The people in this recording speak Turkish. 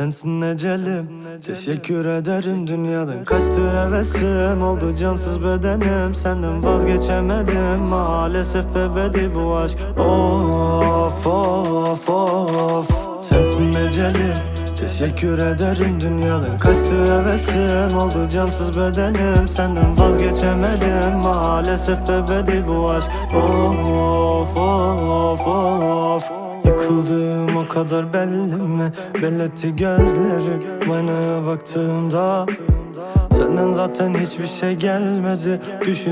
sensin ecelim. Teşekkür ederim, dünyadan kaçtı hevesim. Oldu cansız bedenim, senden vazgeçemedim. Maalesef ebedi bu aşk. Of of of, sensin ecelim. Teşekkür ederim, dünyadan kaçtı hevesim. Oldu cansız bedenim, senden vazgeçemedim. Maalesef ebedi bu aşk. Of of of. Yıkıldığım o kadar belli mi? Belletti gözlerim aynaya baktığımda. Senden zaten hiçbir şey gelmedi. Düşün